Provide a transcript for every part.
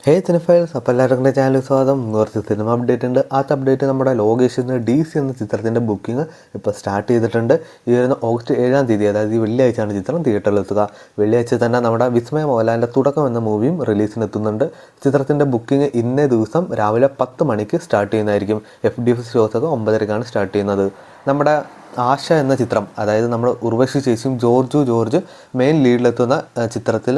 ഹേ സിനിഫൈൽസ്, അപ്പോൾ എല്ലാവർക്കും ചാനൽ സ്വാഗതം. കുറച്ച് സിനിമ അപ്ഡേറ്റ് ഉണ്ട്. ആ അപ്ഡേറ്റ് നമ്മുടെ ലോകേഷിന് DC എന്ന ചിത്രത്തിൻ്റെ ബുക്കിംഗ് ഇപ്പോൾ സ്റ്റാർട്ട് ചെയ്തിട്ടുണ്ട്. ഈ വരുന്ന ഓഗസ്റ്റ് 7-ാം തീയതി, അതായത് ഈ വെള്ളിയാഴ്ചയാണ് ചിത്രം തിയേറ്ററിലെത്തുക. വെള്ളിയാഴ്ച തന്നെ നമ്മുടെ വിസ്മയ മോഹൻലാലിൻ്റെ തുടക്കം എന്ന മൂവിയും റിലീസിനെത്തുന്നുണ്ട്. ചിത്രത്തിൻ്റെ ബുക്കിംഗ് ഇന്നേ ദിവസം രാവിലെ 10 മണിക്ക് സ്റ്റാർട്ട് ചെയ്യുന്നതായിരിക്കും. FDF ഷോസൊക്കെ 9:30-ക്കാണ് സ്റ്റാർട്ട് ചെയ്യുന്നത്. നമ്മുടെ ആശ എന്ന ചിത്രം, അതായത് നമ്മൾ ഉർവശി ചേച്ചിയും ജോർജ് മെയിൻ ലീഡിലെത്തുന്ന ചിത്രത്തിൽ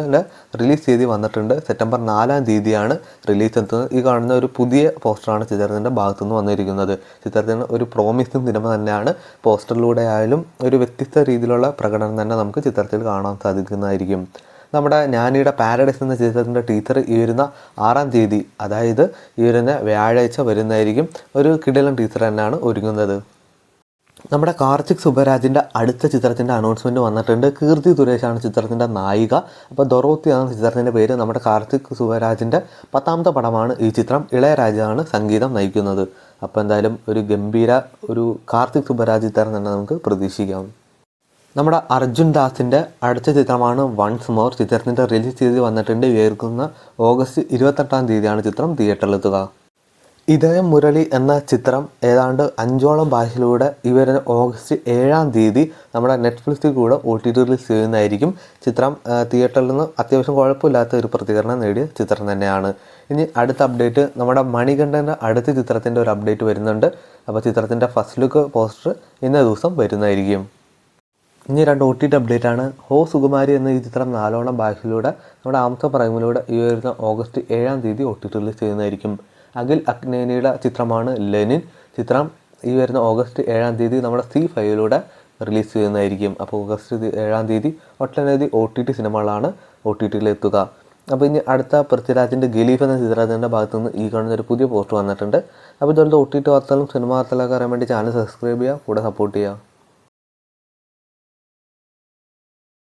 റിലീസ് തീയതി വന്നിട്ടുണ്ട്. സെപ്റ്റംബർ 4-ാം തീയതിയാണ് റിലീസ് എത്തുന്നത്. ഈ കാണുന്ന ഒരു പുതിയ പോസ്റ്ററാണ് ചിത്രത്തിൻ്റെ ഭാഗത്തുനിന്ന് വന്നിരിക്കുന്നത്. ചിത്രത്തിന് ഒരു പ്രോമിസിങ് സിനിമ തന്നെയാണ്. പോസ്റ്ററിലൂടെ ആയാലും ഒരു വ്യത്യസ്ത രീതിയിലുള്ള പ്രകടനം തന്നെ നമുക്ക് ചിത്രത്തിൽ കാണാൻ സാധിക്കുന്നതായിരിക്കും. നമ്മുടെ ഞാനിയുടെ പാരഡൈസ് എന്ന ചിത്രത്തിൻ്റെ ടീച്ചർ ഈ വരുന്ന 6-ാം തീയതി, അതായത് ഈ വരുന്ന വ്യാഴാഴ്ച വരുന്നതായിരിക്കും. ഒരു കിടിലൻ ടീച്ചർ തന്നെയാണ് ഒരുങ്ങുന്നത്. നമ്മുടെ കാർത്തിക് സുബരാജിൻ്റെ അടുത്ത ചിത്രത്തിൻ്റെ അനൗൺസ്മെൻറ്റ് വന്നിട്ടുണ്ട്. കീർത്തി സുരേഷാണ് ചിത്രത്തിൻ്റെ നായിക. അപ്പോൾ ദൊറോത്തി എന്ന ചിത്രത്തിൻ്റെ പേര്. നമ്മുടെ കാർത്തിക് സുബരാജിൻ്റെ 10ാമത്തെ പടമാണ് ഈ ചിത്രം. ഇളയരാജയാണ് സംഗീതം നയിക്കുന്നത്. അപ്പോൾ എന്തായാലും ഒരു ഗംഭീര ഒരു കാർത്തിക് സുബരാജ് ചിത്രം തന്നെ നമുക്ക് പ്രതീക്ഷിക്കാം. നമ്മുടെ അർജുൻ ദാസിൻ്റെ അടുത്ത ചിത്രമാണ് വൺസ് മോർ. ചിത്രത്തിൻ്റെ റിലീസ് തീയതി വന്നിട്ടുണ്ട്. ഓഗസ്റ്റ് 28-ാം തീയതിയാണ് ചിത്രം തിയേറ്ററിലെത്തുക. ഇതയം മുരളി എന്ന ചിത്രം ഏതാണ്ട് 5ഓളം ഭാഷയിലൂടെ ഇവർ ഓഗസ്റ്റ് 7-ാം തീയതി നമ്മുടെ നെറ്റ്ഫ്ലിക്സിൽ കൂടെ OTT റിലീസ് ചെയ്യുന്നതായിരിക്കും. ചിത്രം തിയേറ്ററിൽ നിന്ന് അത്യാവശ്യം കുഴപ്പമില്ലാത്ത ഒരു പ്രതികരണം നേടിയ ചിത്രം തന്നെയാണ്. ഇനി അടുത്ത അപ്ഡേറ്റ്, നമ്മുടെ മണികണ്ഠൻ്റെ അടുത്ത ചിത്രത്തിൻ്റെ ഒരു അപ്ഡേറ്റ് വരുന്നുണ്ട്. അപ്പോൾ ചിത്രത്തിൻ്റെ ഫസ്റ്റ് ലുക്ക് പോസ്റ്റർ ഇന്നേ ദിവസം വരുന്നതായിരിക്കും. ഇനി 2 OTT അപ്ഡേറ്റ് ആണ്. ഹോ സുകുമാരി എന്ന ഈ ചിത്രം 4ഓളം ഭാഷയിലൂടെ നമ്മുടെ ആമസോൺ പ്രൈമിലൂടെ ഈ വരുന്ന ഓഗസ്റ്റ് 7-ാം തീയതി OTT റിലീസ് ചെയ്യുന്നതായിരിക്കും. അഖിൽ അക്നേനിയുടെ ചിത്രമാണ് ലെനിൻ. ചിത്രം ഈ വരുന്ന ഓഗസ്റ്റ് 7-ാം തീയതി നമ്മുടെ C5 റിലീസ് ചെയ്യുന്നതായിരിക്കും. അപ്പോൾ ഓഗസ്റ്റ് 7-ാം തീയതി ഒട്ടനവധി OTT സിനിമകളാണ് OTTയിലെത്തുക. അപ്പോൾ ഇനി അടുത്ത പൃഥ്വിരാജിൻ്റെ ഗലീഫ് എന്ന ചിത്രത്തിൻ്റെ ഭാഗത്തുനിന്ന് ഈ കാണുന്ന ഒരു പുതിയ പോസ്റ്റ് വന്നിട്ടുണ്ട്. അപ്പോൾ ഇതുപോലത്തെ OTT വാർത്തകളും സിനിമ വാർത്തകളൊക്കെ അറിയാൻ വേണ്ടി ചാനൽ സബ്സ്ക്രൈബ് ചെയ്യുക, കൂടെ സപ്പോർട്ട് ചെയ്യുക.